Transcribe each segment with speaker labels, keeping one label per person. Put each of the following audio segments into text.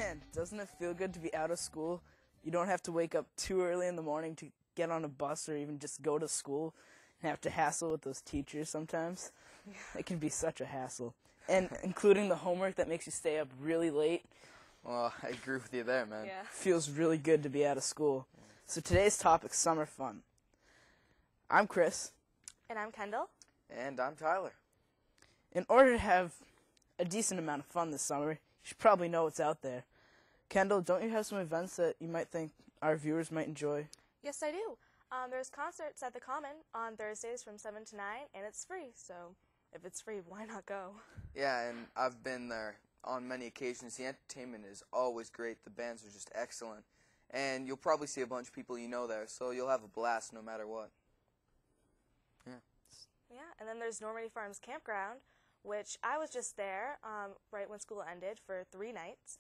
Speaker 1: Man, doesn't it feel good to be out of school? You don't have to wake up too early in the morning to get on a bus or even just go to school and have to hassle with those teachers sometimes. It can be such a hassle. And including the homework that makes you stay up really late.
Speaker 2: Well, I agree with you there, man.
Speaker 3: Yeah.
Speaker 1: Feels really good to be out of school. So today's topic, summer fun. I'm Chris.
Speaker 3: And I'm Kendall.
Speaker 2: And I'm Tyler.
Speaker 1: In order to have a decent amount of fun this summer, you should probably know what's out there. Kendall, don't you have some events that you might think our viewers might enjoy?
Speaker 3: Yes, I do. There's concerts at the Common on Thursdays from 7 to 9, and it's free. So if it's free, why not go?
Speaker 2: Yeah, and I've been there on many occasions. The entertainment is always great. The bands are just excellent. And you'll probably see a bunch of people you know there, so you'll have a blast no matter what.
Speaker 3: Yeah, and then there's Normandy Farms Campground, which I was just there right when school ended for 3 nights.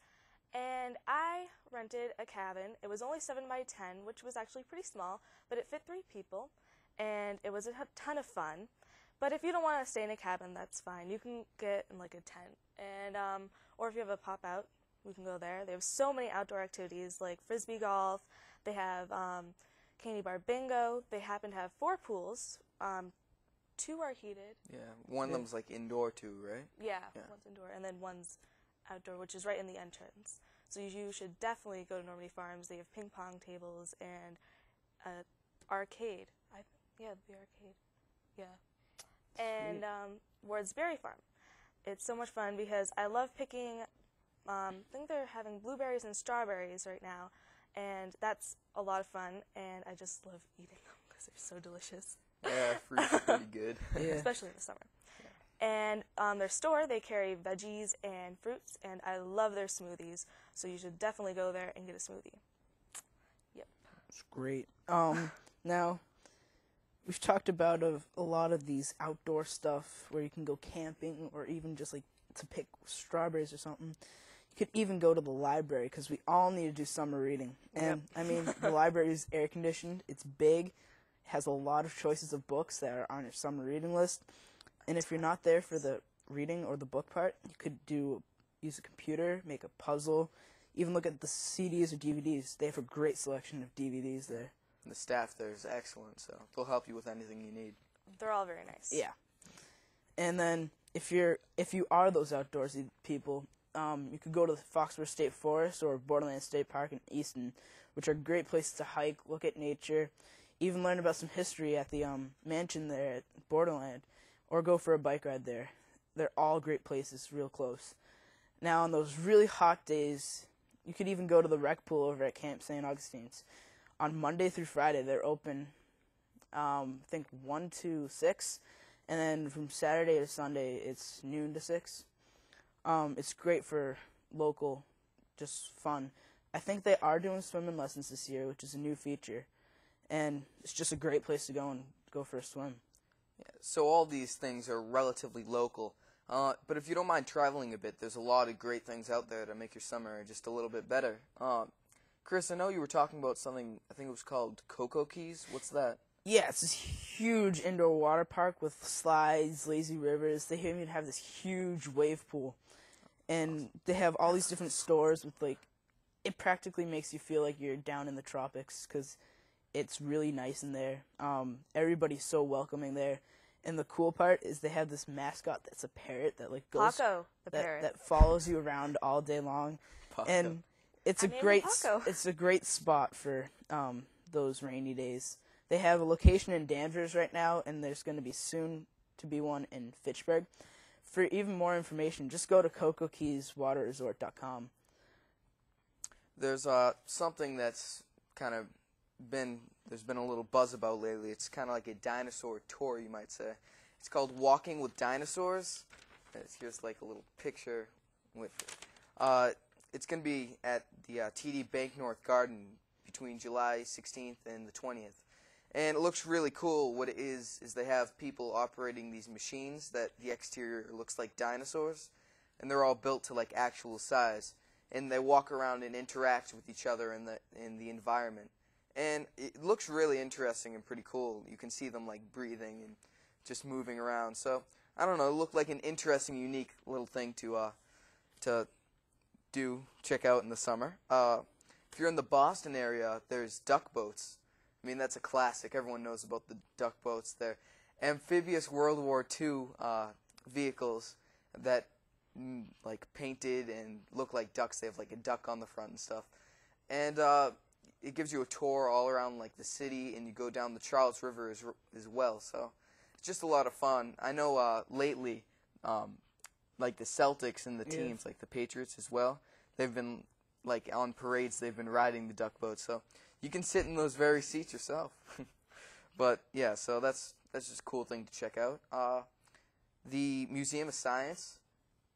Speaker 3: And I rented a cabin. It was only 7 by 10, which was actually pretty small, but it fit 3 people, and it was a ton of fun. But if you don't want to stay in a cabin, that's fine. You can get in like a tent, and or if you have a pop-out, we can go there. They have so many outdoor activities like frisbee golf. They have candy bar bingo. They happen to have 4 pools. 2 are heated.
Speaker 2: Yeah, one of them's like indoor too, right?
Speaker 3: Yeah, one's indoor, and then one's outdoor, which is right in the entrance. So you should definitely go to Normandy Farms. They have ping pong tables and arcade. The arcade. Yeah. And Ward's Berry Farm. It's so much fun because I love picking, I think they're having blueberries and strawberries right now, and that's a lot of fun, and I just love eating them because they're so delicious.
Speaker 2: Yeah, fruits are pretty good.
Speaker 1: Yeah.
Speaker 3: Especially in the summer. And on their store, they carry veggies and fruits, and I love their smoothies, so you should definitely go there and get a smoothie. Yep.
Speaker 1: It's great. Now, we've talked about a lot of these outdoor stuff where you can go camping or even just like to pick strawberries or something. You could even go to the library because we all need to do summer reading. And, I mean, the library is air-conditioned. It's big. Has a lot of choices of books that are on your summer reading list. And if you're not there for the reading or the book part, you could use a computer, make a puzzle, even look at the CDs or DVDs. They have a great selection of DVDs there.
Speaker 2: And the staff there is excellent, so they'll help you with anything you need.
Speaker 3: They're all very nice.
Speaker 1: Yeah. And then if you are those outdoorsy people, you could go to the Foxborough State Forest or Borderland State Park in Easton, which are great places to hike, look at nature, even learn about some history at the mansion there at Borderland, or go for a bike ride there. They're all great places, real close. Now, on those really hot days, you could even go to the rec pool over at Camp St. Augustine's. On Monday through Friday, they're open, I think, 1 to 6, and then from Saturday to Sunday, it's noon to 6. It's great for local, just fun. I think they are doing swimming lessons this year, which is a new feature, and it's just a great place to go and go for a swim.
Speaker 2: Yeah, so all these things are relatively local. But if you don't mind traveling a bit, there's a lot of great things out there to make your summer just a little bit better. Chris, I know you were talking about something, I think it was called Cocoa Keys. What's that?
Speaker 1: Yeah, it's this huge indoor water park with slides, lazy rivers. They even have this huge wave pool. And they have all these different stores with, like, it practically makes you feel like you're down in the tropics because it's really nice in there. Everybody's so welcoming there. And the cool part is they have this mascot that's a parrot that, like, goes...
Speaker 3: Paco, the parrot.
Speaker 1: That follows you around all day long.
Speaker 2: Paco.
Speaker 1: And it's it's a great spot for those rainy days. They have a location in Danvers right now, and there's going to be soon to be one in Fitchburg. For even more information, just go to CocoKeysWaterResort.com.
Speaker 2: There's something that's kind of there's been a little buzz about lately. It's kind of like a dinosaur tour, you might say. It's called Walking with Dinosaurs. Here's like a little picture with it. It's going to be at the TD Bank North Garden between July 16th and the 20th. And it looks really cool. What it is they have people operating these machines that the exterior looks like dinosaurs, and they're all built to like actual size. And they walk around and interact with each other in the environment. And it looks really interesting and pretty cool. You can see them like breathing and just moving around. So I don't know. It looked like an interesting, unique little thing to do check out in the summer. If you're in the Boston area, there's duck boats. I mean, that's a classic. Everyone knows about the duck boats. They're amphibious World War II vehicles that like painted and look like ducks. They have like a duck on the front and stuff. And it gives you a tour all around like the city, and you go down the Charles River as well. So it's just a lot of fun. I know lately, like the Celtics and the teams, like the Patriots as well, they've been like on parades. They've been riding the duck boats, so you can sit in those very seats yourself. But yeah, so that's just a cool thing to check out. The Museum of Science,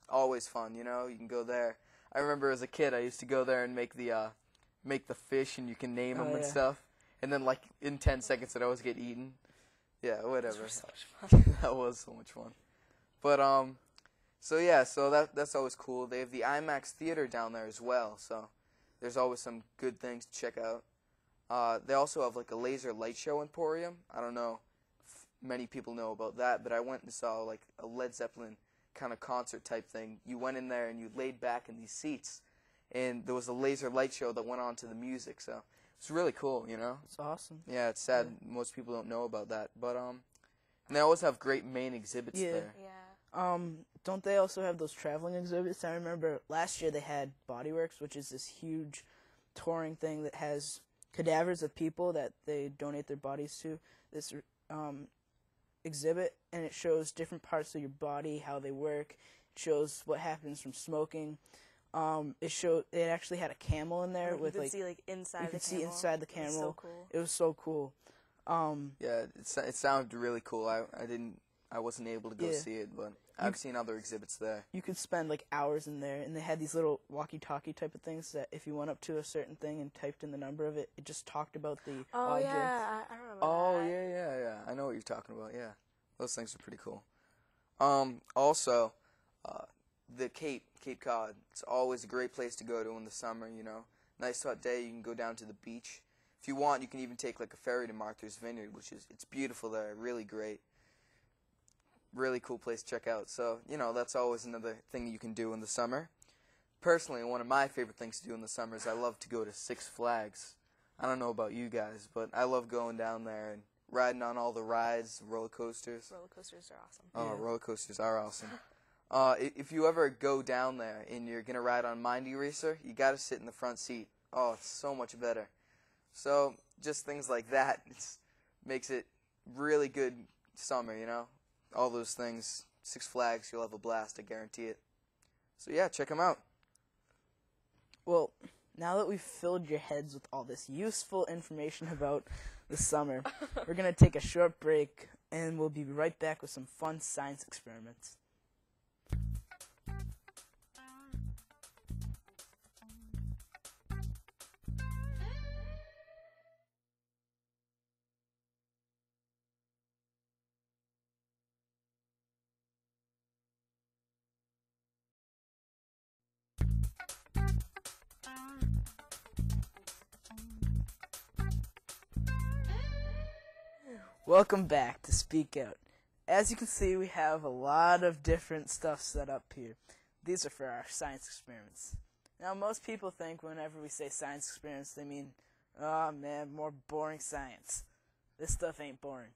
Speaker 2: always fun. You know, you can go there. I remember as a kid, I used to go there and make the fish, and you can name them and stuff. And then like in 10 seconds, it always get eaten. Yeah, whatever.
Speaker 3: Those were so much fun.
Speaker 2: That was so much fun. But so yeah, so that's always cool. They have the IMAX theater down there as well, so there's always some good things to check out. They also have like a laser light show emporium. I don't know if many people know about that, but I went and saw like a Led Zeppelin kind of concert type thing. You went in there and you laid back in these seats, and there was a laser light show that went on to the music, so it's really cool, you know?
Speaker 1: It's awesome.
Speaker 2: Yeah, it's sad most people don't know about that, but and they always have great main exhibits there.
Speaker 3: Yeah.
Speaker 1: Don't they also have those traveling exhibits? I remember last year they had Bodyworks, which is this huge touring thing that has cadavers of people that they donate their bodies to. This exhibit, and it shows different parts of your body, how they work. It shows what happens from smoking. It actually had a camel in there with
Speaker 3: you could see inside
Speaker 1: you
Speaker 3: the
Speaker 1: could see
Speaker 3: camel.
Speaker 1: inside the
Speaker 3: It was
Speaker 1: camel.
Speaker 3: so cool.
Speaker 1: It was so cool.
Speaker 2: Yeah, it sounded really cool. I wasn't able to go see it, but I've seen other exhibits there.
Speaker 1: You could spend like hours in there, and they had these little walkie-talkie type of things that if you went up to a certain thing and typed in the number of it, it just talked about the object.
Speaker 3: Yeah, I remember
Speaker 2: Oh
Speaker 3: that.
Speaker 2: yeah. I know what you're talking about. Yeah, those things are pretty cool. Also, the Cape Cod. It's always a great place to go to in the summer. You know, nice hot day. You can go down to the beach. If you want, you can even take like a ferry to Martha's Vineyard, it's beautiful there. Really great. Really cool place to check out. So, you know, that's always another thing you can do in the summer. Personally, one of my favorite things to do in the summer is I love to go to Six Flags. I don't know about you guys, but I love going down there and riding on all the rides, roller coasters.
Speaker 3: Roller coasters are awesome.
Speaker 2: Oh, roller coasters are awesome. If you ever go down there and you're going to ride on Mindy Racer, you got to sit in the front seat. Oh, it's so much better. So, just things like that makes it really good summer, you know? All those things. Six Flags, you'll have a blast, I guarantee it. So yeah, check them out.
Speaker 1: Well, now that we've filled your heads with all this useful information about the summer, we're going to take a short break, and we'll be right back with some fun science experiments. Welcome back to Speak Out. As you can see, we have a lot of different stuff set up here. These are for our science experiments. Now, most people think whenever we say science experiments, they mean, oh man, more boring science. This stuff ain't boring.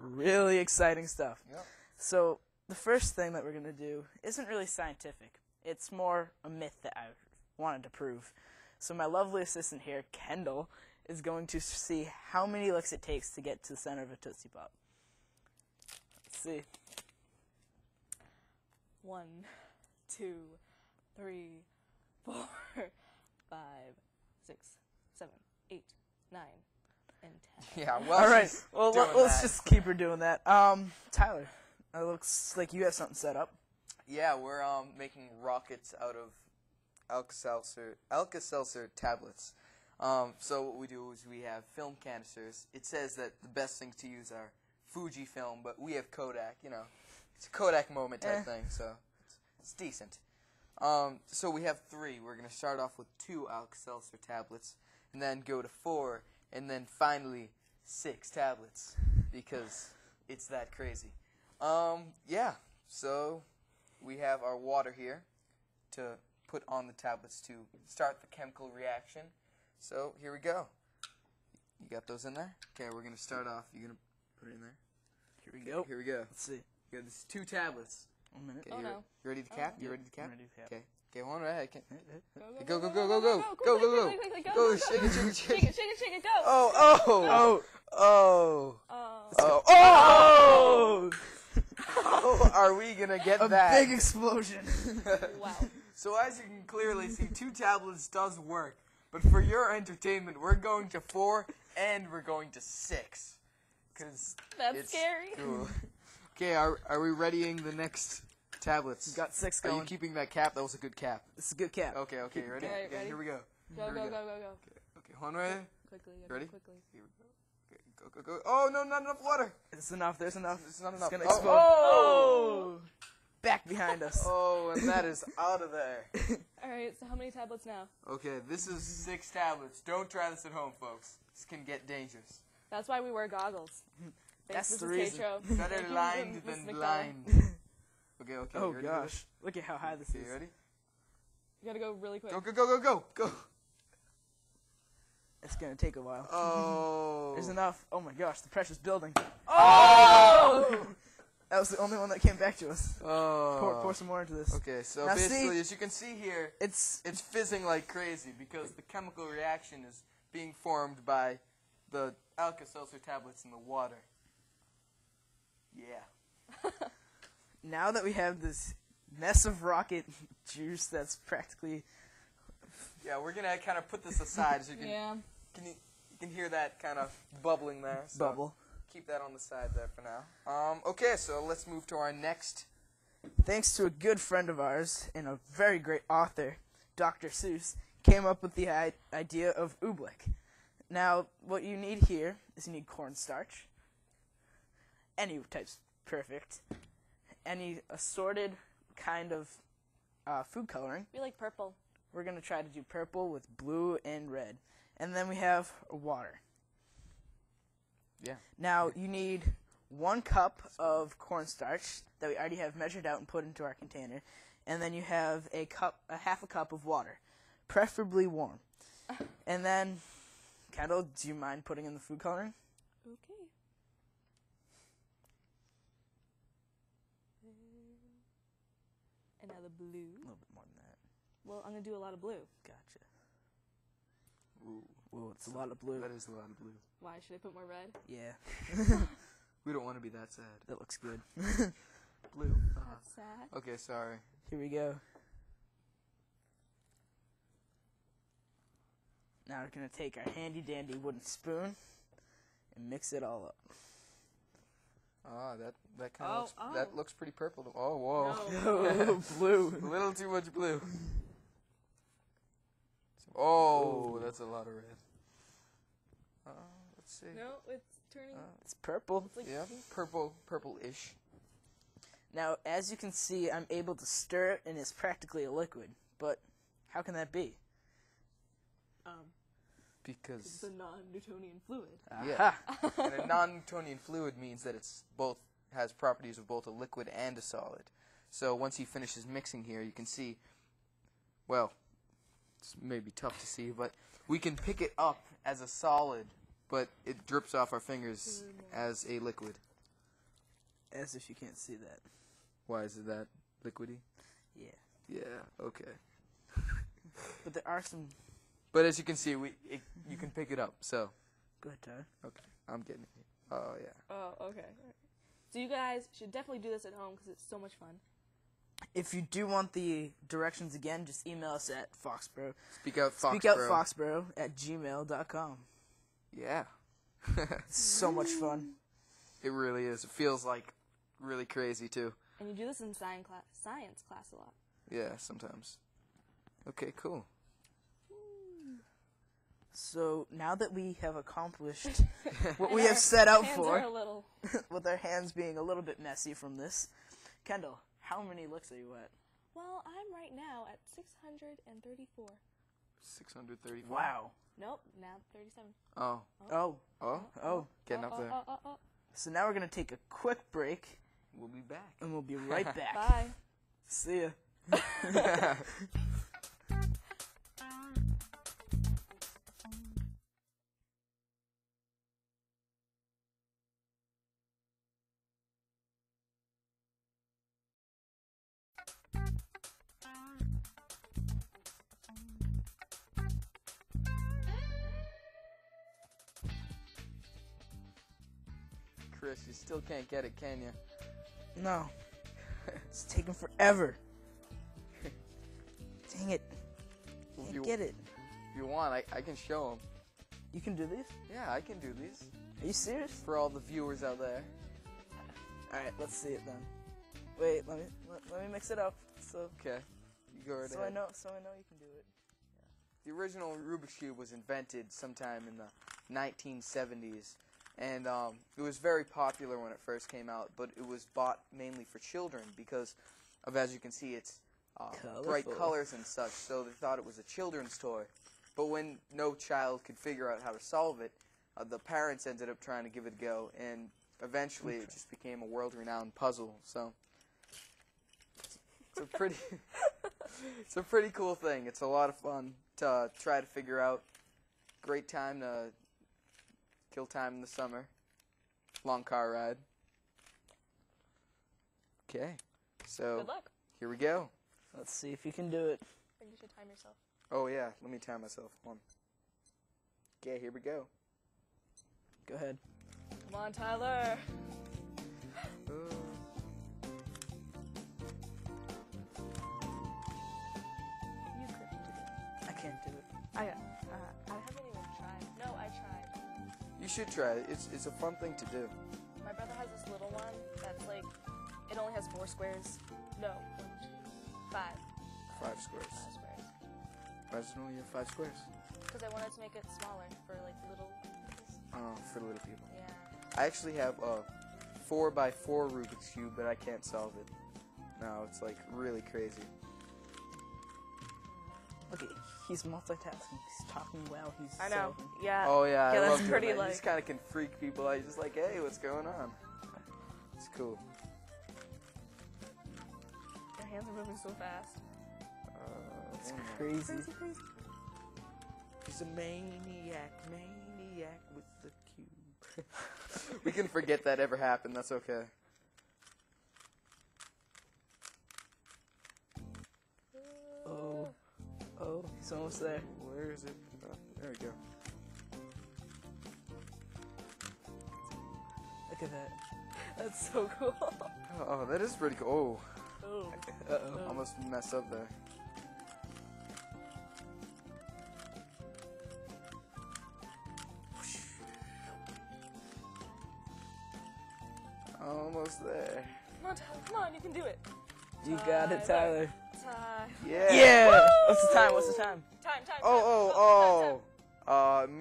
Speaker 1: Really exciting stuff.
Speaker 2: Yep.
Speaker 1: So, the first thing that we're going to do isn't really scientific. It's more a myth that I wanted to prove. So my lovely assistant here, Kendall, is going to see how many licks it takes to get to the center of a Tootsie Pop. Let's see.
Speaker 3: 1, 2, 3, 4, 5, 6, 7, 8, 9, and 10.
Speaker 2: Yeah, well,
Speaker 1: All right.
Speaker 2: she's
Speaker 1: Well,
Speaker 2: doing
Speaker 1: let's
Speaker 2: that.
Speaker 1: just keep her doing that. Tyler, it looks like you have something set up.
Speaker 2: Yeah, we're making rockets out of Alka-Seltzer tablets. So what we do is we have film canisters. It says that the best things to use are Fujifilm, but we have Kodak. You know, it's a Kodak moment type thing, so it's decent. So we have 3. We're gonna start off with 2 Alka-Seltzer tablets, and then go to 4, and then finally 6 tablets because it's that crazy. Yeah. So we have our water here to put on the tablets to start the chemical reaction. So here we go. You got those in there? Okay, we're going to start off. You're going to put it in there?
Speaker 1: Here we go.
Speaker 2: Here we go.
Speaker 1: Let's see.
Speaker 2: You got these 2 tablets.
Speaker 1: 1 minute.
Speaker 2: Okay,
Speaker 3: Oh, no.
Speaker 2: you ready to cap? You ready to cap?
Speaker 1: I'm ready to cap.
Speaker 2: Okay. Okay, one right.
Speaker 3: Go,
Speaker 2: Go, go, go, go, go. Go,
Speaker 3: quickly,
Speaker 2: go, go.
Speaker 3: quickly, quickly,
Speaker 2: Go, shake it, shake it,
Speaker 3: Shake
Speaker 2: shake it.
Speaker 3: it, shake it, shake it, go.
Speaker 2: Oh, oh, oh,
Speaker 3: Oh.
Speaker 2: oh, oh. Are we going to get
Speaker 1: A
Speaker 2: that?
Speaker 1: big explosion.
Speaker 3: Wow.
Speaker 2: So as you can clearly see, 2 tablets does work. But for your entertainment, we're going to 4 and we're going to 6. Cause
Speaker 3: That's
Speaker 2: it's
Speaker 3: scary.
Speaker 2: Cool. Okay, are we readying the next tablets?
Speaker 1: Got 6
Speaker 2: Are
Speaker 1: going.
Speaker 2: you keeping that cap? That was a good cap.
Speaker 1: This is a good cap.
Speaker 2: Okay, okay, ready?
Speaker 3: Alright,
Speaker 2: Okay,
Speaker 3: ready?
Speaker 2: here we go.
Speaker 3: Go,
Speaker 2: Here we
Speaker 3: go,
Speaker 2: go.
Speaker 3: go, go, go.
Speaker 2: Okay, one right.
Speaker 3: Quickly,
Speaker 2: Ready?
Speaker 3: quickly.
Speaker 2: Here we go. Okay, go, go, go. Oh, no, not enough water.
Speaker 1: It's enough. There's enough.
Speaker 2: It's not
Speaker 1: It's
Speaker 2: enough.
Speaker 1: gonna
Speaker 2: Oh,
Speaker 1: explode.
Speaker 2: oh!
Speaker 1: Back behind us.
Speaker 2: Oh, and that is out of there.
Speaker 3: Alright, so how many tablets now?
Speaker 2: Okay, this is 6 tablets. Don't try this at home, folks. This can get dangerous.
Speaker 3: That's why we wear goggles.
Speaker 1: That's
Speaker 3: Thanks,
Speaker 1: the
Speaker 3: Mrs.
Speaker 1: reason.
Speaker 3: Tatro.
Speaker 2: Better
Speaker 3: Thank you,
Speaker 2: lined
Speaker 3: Miss
Speaker 2: than
Speaker 3: McDowell.
Speaker 2: blind. Okay, okay.
Speaker 1: Oh
Speaker 2: you ready for this?
Speaker 1: gosh. Look at how high this
Speaker 2: Okay,
Speaker 1: is.
Speaker 2: you ready?
Speaker 3: You gotta go really quick.
Speaker 2: Go, go, go, go, go, go.
Speaker 1: It's gonna take a while.
Speaker 2: Oh.
Speaker 1: There's enough. Oh my gosh, the pressure's building.
Speaker 2: Oh!
Speaker 1: That was the only one that came back to us.
Speaker 2: Oh.
Speaker 1: Pour some more into this.
Speaker 2: Okay, so
Speaker 1: Now
Speaker 2: basically,
Speaker 1: see-
Speaker 2: as you can see here,
Speaker 1: It's
Speaker 2: it's fizzing like crazy because the chemical reaction is being formed by the Alka-Seltzer tablets in the water. Yeah.
Speaker 1: now that we have this mess of rocket juice that's practically
Speaker 2: Yeah, we're gonna kind of put this aside so you can
Speaker 3: Yeah.
Speaker 2: you can hear that kind of bubbling there. So
Speaker 1: bubble.
Speaker 2: Keep that on the side there for now. Okay, so let's move to our next.
Speaker 1: Thanks to a good friend of ours and a very great author, Dr. Seuss, came up with the idea of oobleck. Now, what you need here is you need cornstarch. Any type's perfect. Any assorted kind of food coloring.
Speaker 3: We like purple.
Speaker 1: We're going to try to do purple with blue and red. And then we have water.
Speaker 2: Yeah.
Speaker 1: Now, you need 1 cup of cornstarch that we already have measured out and put into our container. And then you have a half a cup of water, preferably warm. And then, Kendall, do you mind putting in the food coloring?
Speaker 3: Okay. And now the blue.
Speaker 1: A little bit more than that.
Speaker 3: Well, I'm gonna do a lot of blue.
Speaker 1: Gotcha.
Speaker 2: Ooh,
Speaker 1: Whoa, it's a lot of blue.
Speaker 2: that is a lot of blue.
Speaker 3: Why should I put more red?
Speaker 1: Yeah,
Speaker 2: We don't want to be that sad.
Speaker 1: that looks good.
Speaker 2: Blue.
Speaker 3: That's sad.
Speaker 2: Okay, sorry.
Speaker 1: Here we go. Now we're going to take our handy-dandy wooden spoon and mix it all up.
Speaker 2: Ah, that kind
Speaker 3: Oh,
Speaker 2: of
Speaker 3: oh.
Speaker 2: that looks pretty purple. Oh, whoa.
Speaker 3: No.
Speaker 1: Oh, blue.
Speaker 2: A little too much blue. Oh, that's a lot of red. Let's see.
Speaker 3: No, it's turning.
Speaker 1: It's purple.
Speaker 3: It's like
Speaker 2: Yeah, purple-ish.
Speaker 1: Now, as you can see, I'm able to stir it, and it's practically a liquid. But how can that be?
Speaker 3: It's
Speaker 2: Because
Speaker 3: a non-Newtonian fluid.
Speaker 2: Yeah.
Speaker 1: Aha.
Speaker 2: and a non-Newtonian fluid means that it's both has properties of both a liquid and a solid. So once he finishes mixing here, you can see. Well, it's maybe tough to see, but we can pick it up as a solid, but it drips off our fingers as a liquid.
Speaker 1: As if you can't see that.
Speaker 2: Why is it that liquidy?
Speaker 1: Yeah.
Speaker 2: Yeah. Okay.
Speaker 1: But there are some...
Speaker 2: But as you can see, you can pick it up. So
Speaker 1: Go ahead, Tyler.
Speaker 2: okay, I'm getting it. Oh yeah.
Speaker 3: Oh, okay. So you guys should definitely do this at home because it's so much fun.
Speaker 1: If you do want the directions again, just email us at Foxborough.
Speaker 2: Speak out, Foxborough.
Speaker 1: Speakoutfoxborough@gmail.com.
Speaker 2: Yeah.
Speaker 1: It's so much fun.
Speaker 2: It really is. It feels like really crazy too.
Speaker 3: And you do this in science class a lot.
Speaker 2: Yeah, sometimes. Okay, cool.
Speaker 1: So now that we have accomplished what we have set out
Speaker 3: Hands
Speaker 1: for,
Speaker 3: are a little.
Speaker 1: with our hands being a little bit messy from this, Kendall, how many licks are you at?
Speaker 3: Well, I'm right now at 634.
Speaker 2: 634.
Speaker 1: Wow.
Speaker 3: Nope, now 37.
Speaker 2: Oh.
Speaker 1: Oh.
Speaker 2: Getting up there.
Speaker 1: So now we're going to take a quick break,
Speaker 2: We'll be back.
Speaker 1: and we'll be right back.
Speaker 3: Bye.
Speaker 1: See ya.
Speaker 2: Chris, you still can't get it, can you?
Speaker 1: No. It's taking forever. Dang it.
Speaker 2: If
Speaker 1: Can't
Speaker 2: you,
Speaker 1: get it.
Speaker 2: if you want, I can show them.
Speaker 1: You can do these?
Speaker 2: Yeah, I can do these.
Speaker 1: Are you serious?
Speaker 2: For all the viewers out there.
Speaker 1: Alright, let's see it then. Wait, let me mix it up. So
Speaker 2: Okay. You go right
Speaker 1: so
Speaker 2: ahead.
Speaker 1: I know you can do it.
Speaker 2: The original Rubik's Cube was invented sometime in the 1970s, and it was very popular when it first came out, but it was bought mainly for children because of, as you can see, its bright
Speaker 1: Colorful.
Speaker 2: colors and such, so they thought it was a children's toy. But when no child could figure out how to solve it, the parents ended up trying to give it a go, and eventually it just became a world-renowned puzzle. So it's a pretty, it's a pretty cool thing. It's a lot of fun to try to figure out. Great time to kill time in the summer. Long car ride. Okay, so
Speaker 3: Good luck.
Speaker 2: here we go.
Speaker 1: Let's see if you can do it.
Speaker 3: And you should time yourself.
Speaker 2: Oh yeah, let me time myself. Hold on. Okay, here we go.
Speaker 1: Go ahead.
Speaker 3: Come on, Tyler. You could do it.
Speaker 1: I can't do it.
Speaker 3: I haven't even tried. No, I tried.
Speaker 2: You should try it. It's a fun thing to do.
Speaker 3: My brother has this little one that's like, it only has 4 squares. No, 5.
Speaker 2: 5 squares.
Speaker 3: 5 squares.
Speaker 2: Why does it only have 5 squares?
Speaker 3: Because I wanted to make it smaller for like little kids.
Speaker 2: Oh, for little people.
Speaker 3: Yeah.
Speaker 2: I actually have a 4x4 Rubik's Cube, but I can't solve it. No, it's like really crazy.
Speaker 1: Okay, he's multitasking. He's talking while he's
Speaker 3: I know.
Speaker 1: solving.
Speaker 3: Yeah.
Speaker 2: Oh yeah,
Speaker 3: yeah,
Speaker 2: I
Speaker 3: that's
Speaker 2: love doing
Speaker 3: pretty
Speaker 2: that.
Speaker 3: like.
Speaker 2: You just kind of can freak people out. You're just like, hey, what's going on? It's cool.
Speaker 3: Your hands are moving so fast.
Speaker 1: It's
Speaker 2: one more.
Speaker 1: crazy.
Speaker 3: Crazy.
Speaker 2: He's a maniac with the cube. We can forget that ever happened. That's okay.
Speaker 1: Oh, he's almost there.
Speaker 2: Where is it? Oh, there we go.
Speaker 1: Look at that.
Speaker 3: That's so cool.
Speaker 2: Oh, that is pretty cool.
Speaker 3: Oh.
Speaker 1: Uh-oh.
Speaker 2: Almost messed up there. Almost there.
Speaker 3: Come on, Tyler. Come on, you can do it.
Speaker 1: You got it, Tyler.
Speaker 3: Time.
Speaker 2: Yeah.
Speaker 1: Yeah! What's the time? What's the time?
Speaker 3: Time.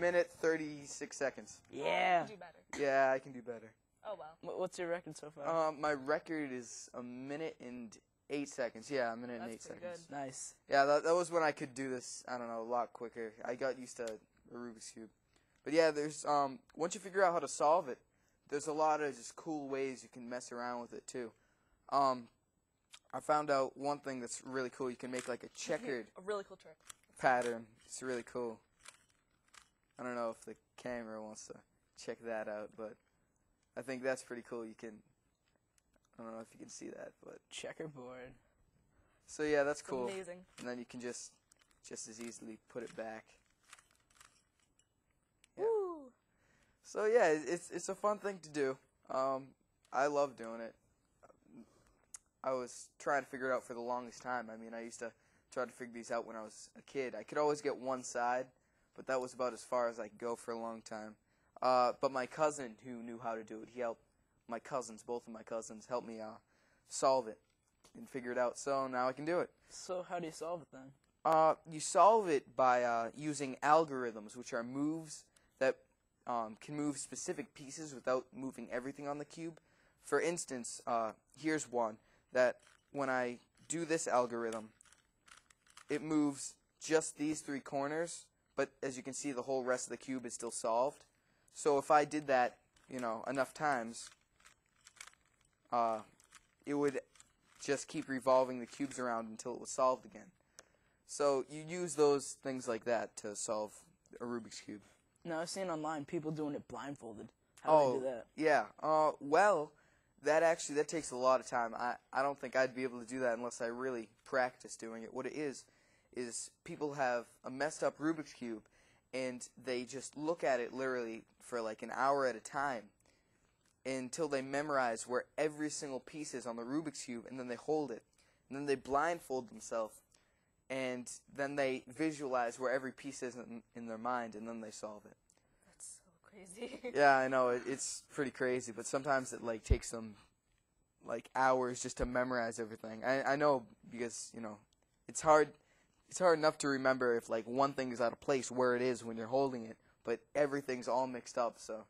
Speaker 2: Minute 36 seconds.
Speaker 1: Yeah.
Speaker 3: You can do better.
Speaker 2: Yeah, I can do better.
Speaker 3: Oh well.
Speaker 1: What's your record so far?
Speaker 2: My record is a minute and 8 seconds. Yeah, a minute and 8
Speaker 3: That's pretty
Speaker 2: seconds.
Speaker 3: good.
Speaker 1: Nice.
Speaker 2: Yeah, that was when I could do this, I don't know, a lot quicker. I got used to the Rubik's Cube. But yeah, there's, once you figure out how to solve it, there's a lot of just cool ways you can mess around with it, too. I found out one thing that's really cool. You can make, like, a checkered
Speaker 3: A really cool trick.
Speaker 2: pattern. It's really cool. I don't know if the camera wants to check that out, but I think that's pretty cool. You can, I don't know if you can see that, but
Speaker 1: Checkerboard.
Speaker 2: so yeah, that's
Speaker 3: It's
Speaker 2: cool.
Speaker 3: amazing.
Speaker 2: And then you can just as easily put it back. Yeah.
Speaker 3: Woo.
Speaker 2: So yeah, it's a fun thing to do. I love doing it. I was trying to figure it out for the longest time. I mean, I used to try to figure these out when I was a kid. I could always get one side, but that was about as far as I could go for a long time. But my cousin, who knew how to do it, he helped my cousins, both of my cousins, help me solve it and figure it out. So now I can do it.
Speaker 1: So how do you solve it then?
Speaker 2: You solve it by using algorithms, which are moves that can move specific pieces without moving everything on the cube. For instance, here's one that when I do this algorithm, it moves just these 3 corners, but as you can see, the whole rest of the cube is still solved. So if I did that, enough times, it would just keep revolving the cubes around until it was solved again. So you use those things like that to solve a Rubik's Cube.
Speaker 1: No, I've seen online people doing it blindfolded. How do they do that?
Speaker 2: Yeah. Well, that takes a lot of time. I don't think I'd be able to do that unless I really practice doing it. What it is people have a messed up Rubik's Cube, and they just look at it literally for like an hour at a time. until they memorize where every single piece is on the Rubik's Cube, and then they hold it. And then they blindfold themselves, and then they visualize where every piece is in their mind, and then they solve it.
Speaker 3: That's so crazy.
Speaker 2: Yeah, I know, it's pretty crazy, but sometimes it like takes them like hours just to memorize everything. I know, because, you know, it's hard enough to remember if like one thing is out of place where it is when you're holding it, but everything's all mixed up, so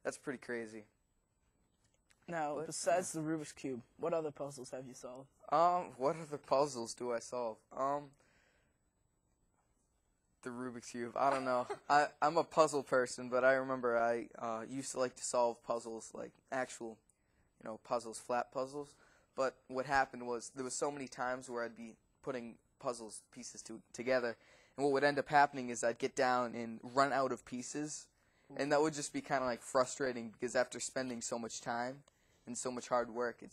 Speaker 2: that's pretty crazy.
Speaker 1: Now, besides the Rubik's Cube, what other puzzles have you solved?
Speaker 2: What other puzzles do I solve? The Rubik's Cube. I don't know. I'm a puzzle person, but I remember I used to like to solve puzzles, like actual, you know, puzzles, flat puzzles. But what happened was there was so many times where I'd be putting puzzles pieces together, and what would end up happening is I'd get down and run out of pieces, and that would just be kind of like frustrating, because after spending so much time and so much hard work, it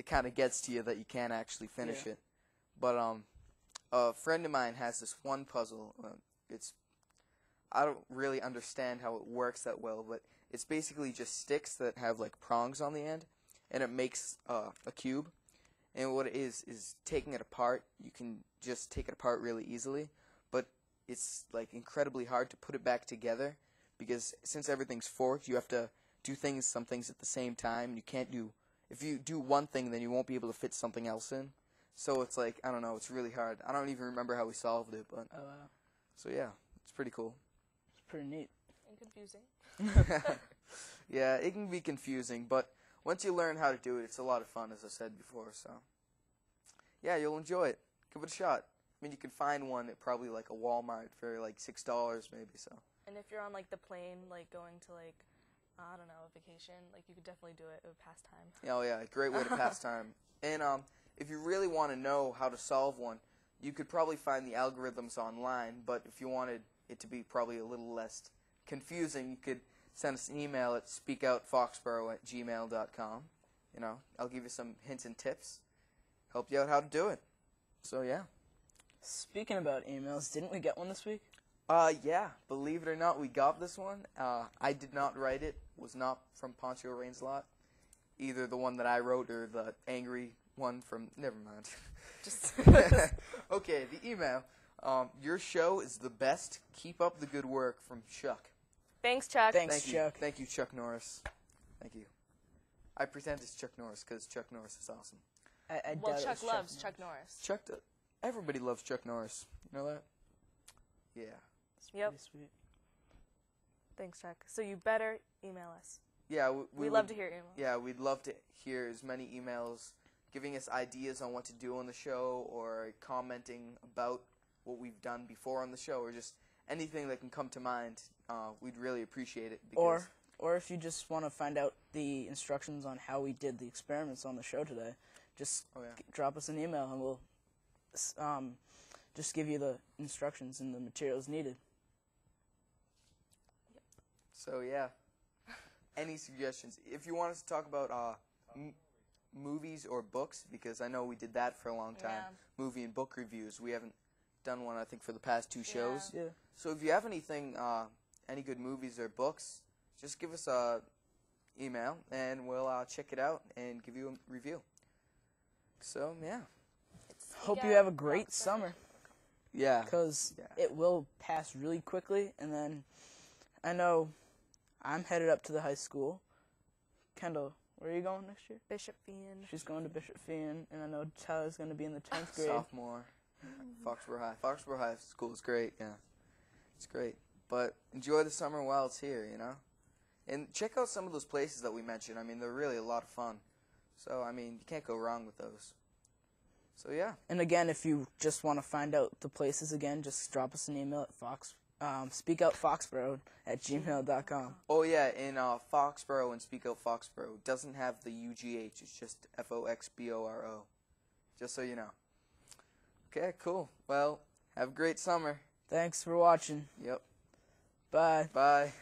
Speaker 2: kind of gets to you that you can't actually finish it. But a friend of mine has this one puzzle. I don't really understand how it works that well, but it's basically just sticks that have like prongs on the end, and it makes a cube. And what it is taking it apart. You can just take it apart really easily, but it's like incredibly hard to put it back together, because since everything's forked, you have to do some things at the same time. You can't if you do one thing, then you won't be able to fit something else in. So it's like, I don't know, it's really hard. I don't even remember how we solved it, but
Speaker 1: Oh, wow.
Speaker 2: So yeah, it's pretty cool.
Speaker 1: It's pretty neat.
Speaker 3: And confusing.
Speaker 2: Yeah, it can be confusing, but once you learn how to do it, it's a lot of fun, as I said before. So yeah, you'll enjoy it. Give it a shot. I mean, you can find one at probably like a Walmart for like $6 maybe. So.
Speaker 3: And if you're on like the plane, like going to like, I don't know, a vacation, like you could definitely do it. It would pass time.
Speaker 2: Oh yeah, great way to pass time. And if you really want to know how to solve one, you could probably find the algorithms online. But if you wanted it to be probably a little less confusing, you could send us an email at speakoutfoxborough@gmail.com. You know, I'll give you some hints and tips, help you out how to do it. So yeah.
Speaker 1: Speaking about emails, didn't we get one this week?
Speaker 2: Yeah, believe it or not, we got this one. I did not write it. It was not from Poncho Rainslot. Either the one that I wrote or the angry one from... Never mind.
Speaker 3: Just
Speaker 2: Okay, the email. Your show is the best. Keep up the good work, from Chuck.
Speaker 3: Thanks, Chuck.
Speaker 1: Thanks,
Speaker 2: Thank you.
Speaker 1: Chuck.
Speaker 2: Thank you, Chuck Norris. Thank you. I pretend it's Chuck Norris because Chuck Norris is awesome.
Speaker 1: I
Speaker 3: Well,
Speaker 1: doubt it
Speaker 3: Chuck
Speaker 1: was
Speaker 3: loves Chuck Norris.
Speaker 2: Everybody loves Chuck Norris. You know that? Yeah.
Speaker 1: It's
Speaker 3: Yep.
Speaker 1: pretty sweet.
Speaker 3: Thanks, Chuck. So you better email us.
Speaker 2: Yeah,
Speaker 3: We love to hear emails.
Speaker 2: Yeah, we'd love to hear as many emails giving us ideas on what to do on the show, or commenting about what we've done before on the show, or just anything that can come to mind. We'd really appreciate it. Because
Speaker 1: Or if you just want to find out the instructions on how we did the experiments on the show today, just drop us an email and we'll just give you the instructions and the materials needed.
Speaker 2: So yeah, any suggestions? If you want us to talk about movies or books, because I know we did that for a long time, movie and book reviews. We haven't done one, I think, for the past 2 shows.
Speaker 1: Yeah.
Speaker 2: So if you have anything, any good movies or books, just give us a email and we'll check it out and give you a review. So yeah.
Speaker 1: Hope you have a great summer,
Speaker 2: Yeah.
Speaker 1: because it will pass really quickly. And then I know I'm headed up to the high school. Kendall, where are you going next year?
Speaker 3: Bishop Fian.
Speaker 1: She's going to Bishop Fian, and I know Tyler's going to be in the 10th grade.
Speaker 2: Sophomore. Foxborough High. Foxborough High School is great, yeah. It's great. But enjoy the summer while it's here, you know? And check out some of those places that we mentioned. I mean, they're really a lot of fun. So, I mean, you can't go wrong with those. So, yeah.
Speaker 1: And again, if you just want to find out the places again, just drop us an email at speakoutfoxborough@gmail.com.
Speaker 2: Oh, yeah, in Foxborough and Speak Out Foxborough doesn't have the UGH. It's just FOXBORO. Just so you know. Okay, cool. Well, have a great summer.
Speaker 1: Thanks for watching.
Speaker 2: Yep.
Speaker 1: Bye.
Speaker 2: Bye.